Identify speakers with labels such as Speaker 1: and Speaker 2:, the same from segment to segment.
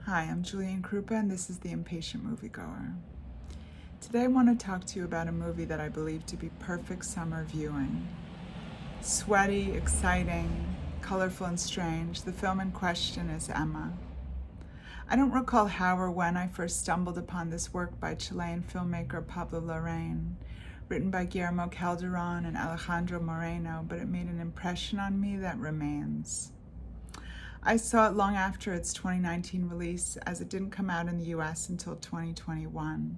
Speaker 1: Hi, I'm Julia Ain-Krupa, and this is the Impatient Moviegoer. Today I want to talk to you about a movie that I believe to be perfect summer viewing. Sweaty, exciting, colorful, and strange, the film in question is Emma. I don't recall how or when I first stumbled upon this work by Chilean filmmaker Pablo Larraín, written by Guillermo Calderón and Alejandro Moreno, but it made an impression on me that remains. I saw it long after its 2019 release, as it didn't come out in the US until 2021.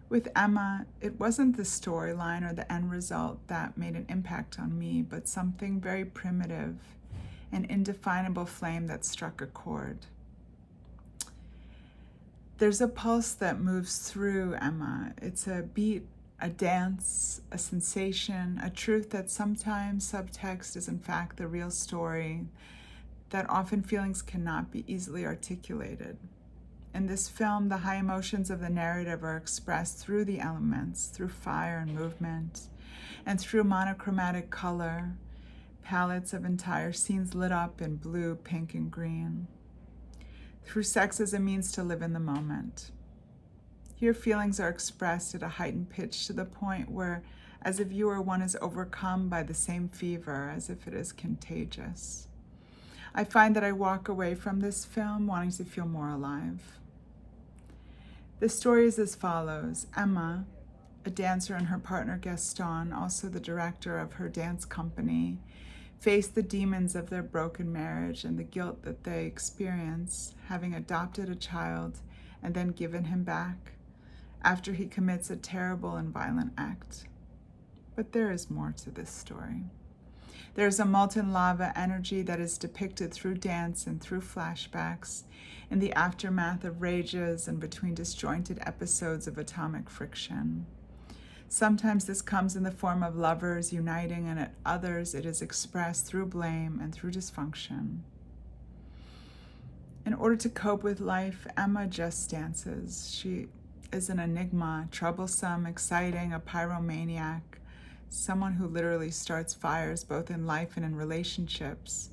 Speaker 1: With Emma, it wasn't the storyline or the end result that made an impact on me, but something very primitive, an indefinable flame that struck a chord. There's a pulse that moves through Emma. It's a beat, a dance, a sensation, a truth that sometimes subtext is in fact the real story, that often feelings cannot be easily articulated. In this film, the high emotions of the narrative are expressed through the elements, through fire and movement, and through monochromatic color, palettes of entire scenes lit up in blue, pink, and green, through sex as a means to live in the moment. Here, feelings are expressed at a heightened pitch to the point where, as a viewer, one is overcome by the same fever as if it is contagious. I find that I walk away from this film wanting to feel more alive. The story is as follows. Emma, a dancer, and her partner Gaston, also the director of her dance company, face the demons of their broken marriage and the guilt that they experience, having adopted a child and then given him back after he commits a terrible and violent act. But there is more to this story. There is a molten lava energy that is depicted through dance and through flashbacks in the aftermath of rages and between disjointed episodes of atomic friction. Sometimes this comes in the form of lovers uniting, and at others it is expressed through blame and through dysfunction. In order to cope with life, Emma just dances. She is an enigma, troublesome, exciting, a pyromaniac, someone who literally starts fires both in life and in relationships.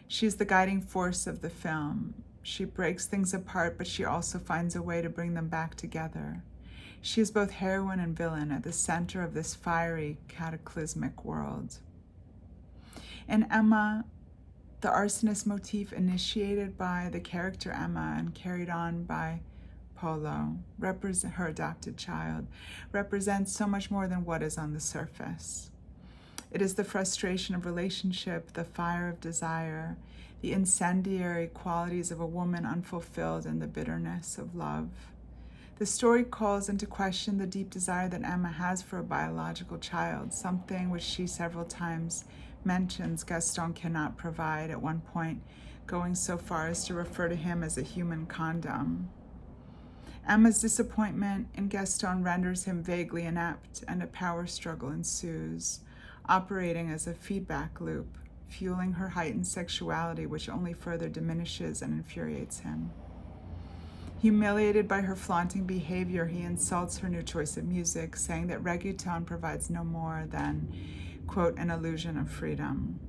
Speaker 1: She's the guiding force of the film. She breaks things apart, but she also finds a way to bring them back together. She is both heroine and villain at the center of this fiery, cataclysmic world. In Emma, the arsonist motif initiated by the character Emma and carried on by Polo, her adopted child, represents so much more than what is on the surface. It is the frustration of relationship, the fire of desire, the incendiary qualities of a woman unfulfilled, and the bitterness of love. The story calls into question the deep desire that Emma has for a biological child, something which she several times mentions Gaston cannot provide, at one point going so far as to refer to him as a human condom. Emma's disappointment in Gaston renders him vaguely inept, and a power struggle ensues, operating as a feedback loop, fueling her heightened sexuality, which only further diminishes and infuriates him. Humiliated by her flaunting behavior, he insults her new choice of music, saying that reggaeton provides no more than, quote, an illusion of freedom.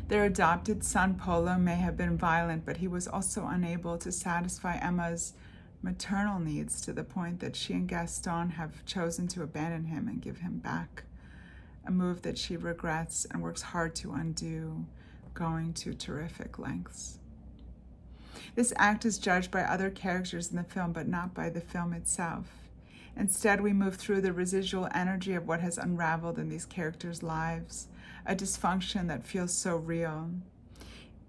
Speaker 1: Their adopted son, Polo, may have been violent, but he was also unable to satisfy Emma's maternal needs to the point that she and Gaston have chosen to abandon him and give him back, a move that she regrets and works hard to undo, going to terrific lengths. This act is judged by other characters in the film, but not by the film itself. Instead, we move through the residual energy of what has unraveled in these characters' lives, a dysfunction that feels so real.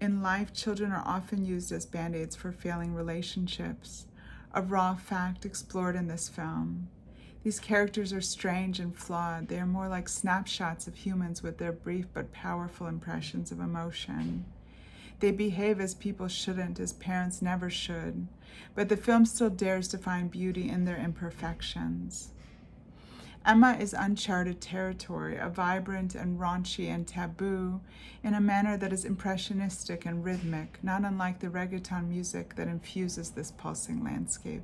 Speaker 1: In life, children are often used as band-aids for failing relationships, a raw fact explored in this film. These characters are strange and flawed. They are more like snapshots of humans with their brief but powerful impressions of emotion. They behave as people shouldn't, as parents never should, but the film still dares to find beauty in their imperfections. Emma is uncharted territory, a vibrant and raunchy and taboo in a manner that is impressionistic and rhythmic, not unlike the reggaeton music that infuses this pulsing landscape.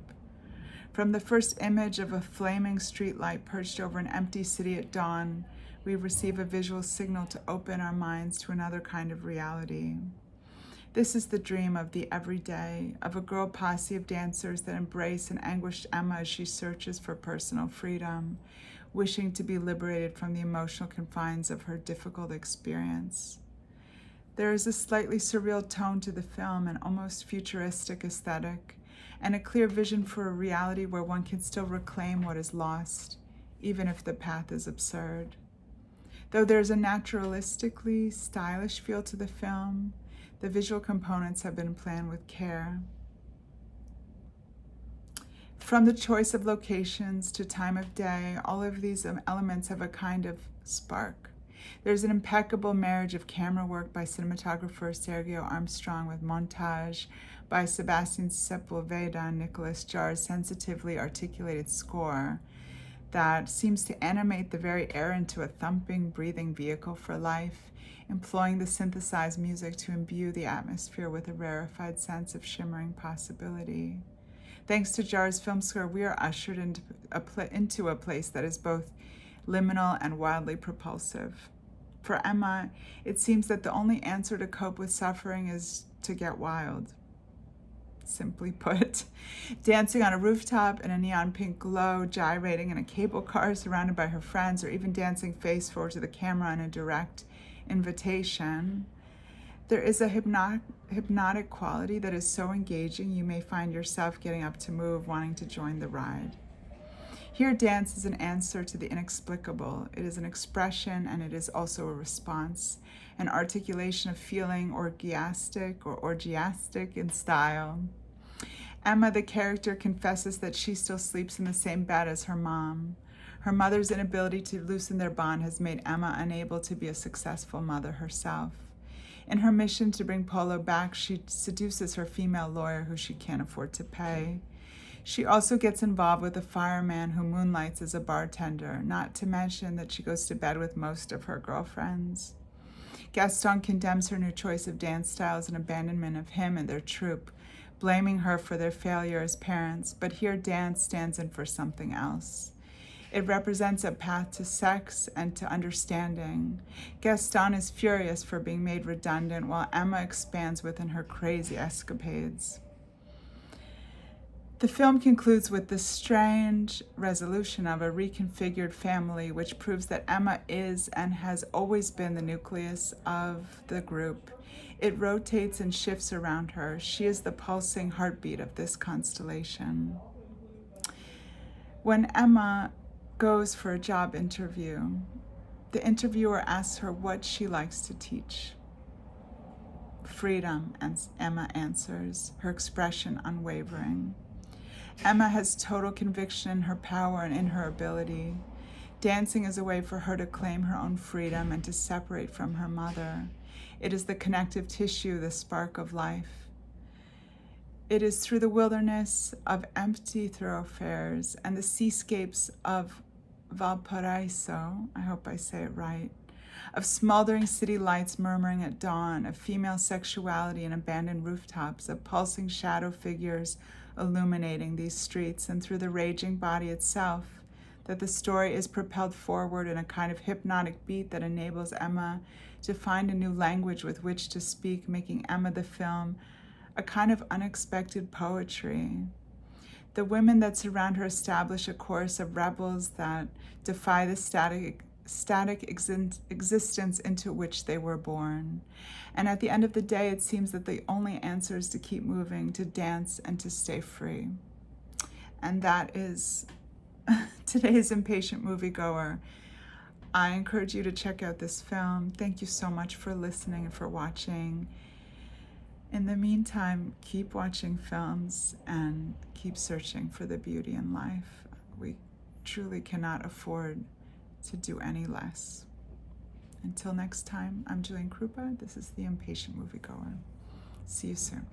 Speaker 1: From the first image of a flaming streetlight perched over an empty city at dawn, we receive a visual signal to open our minds to another kind of reality. This is the dream of the everyday, of a girl posse of dancers that embrace an anguished Emma as she searches for personal freedom, wishing to be liberated from the emotional confines of her difficult experience. There is a slightly surreal tone to the film, an almost futuristic aesthetic, and a clear vision for a reality where one can still reclaim what is lost, even if the path is absurd. Though there's a naturalistically stylish feel to the film, the visual components have been planned with care. From the choice of locations to time of day, all of these elements have a kind of spark. There's an impeccable marriage of camera work by cinematographer Sergio Armstrong with montage by Sebastian Sepulveda and Nicholas Jar's sensitively articulated score that seems to animate the very air into a thumping, breathing vehicle for life, employing the synthesized music to imbue the atmosphere with a rarefied sense of shimmering possibility. Thanks to Jar's film score, we are ushered into a place that is both liminal and wildly propulsive. For Emma, it seems that the only answer to cope with suffering is to get wild. Simply put, dancing on a rooftop in a neon pink glow, gyrating in a cable car surrounded by her friends, or even dancing face forward to the camera in a direct invitation. There is a hypnotic quality that is so engaging you may find yourself getting up to move, wanting to join the ride. Here, dance is an answer to the inexplicable. It is an expression, and it is also a response, an articulation of feeling, orgiastic or orgiastic in style. Emma, the character, confesses that she still sleeps in the same bed as her mom. Her mother's inability to loosen their bond has made Emma unable to be a successful mother herself. In her mission to bring Polo back, she seduces her female lawyer who she can't afford to pay. She also gets involved with a fireman who moonlights as a bartender, not to mention that she goes to bed with most of her girlfriends. Gaston condemns her new choice of dance style as an abandonment of him and their troupe, blaming her for their failure as parents, but here dance stands in for something else. It represents a path to sex and to understanding. Gaston is furious for being made redundant, while Emma expands within her crazy escapades. The film concludes with the strange resolution of a reconfigured family, which proves that Emma is and has always been the nucleus of the group. It rotates and shifts around her. She is the pulsing heartbeat of this constellation. When Emma goes for a job interview, the interviewer asks her what she likes to teach. Freedom, Emma answers, her expression unwavering. Emma has total conviction in her power and in her ability. Dancing is a way for her to claim her own freedom and to separate from her mother. It is the connective tissue, the spark of life. It is through the wilderness of empty thoroughfares and the seascapes of Valparaiso, I hope I say it right, of smoldering city lights murmuring at dawn, of female sexuality and abandoned rooftops, of pulsing shadow figures illuminating these streets, and through the raging body itself, that the story is propelled forward in a kind of hypnotic beat that enables Emma to find a new language with which to speak, making Emma the film a kind of unexpected poetry. The women that surround her establish a chorus of rebels that defy the static existence into which they were born. And at the end of the day, it seems that the only answer is to keep moving, to dance, and to stay free. And that is today's Impatient Moviegoer. I encourage you to check out this film. Thank you so much for listening and for watching. In the meantime, keep watching films and keep searching for the beauty in life. We truly cannot afford to do any less. Until next time, I'm Julia Ain-Krupa. This is the Impatient Moviegoer. See you soon.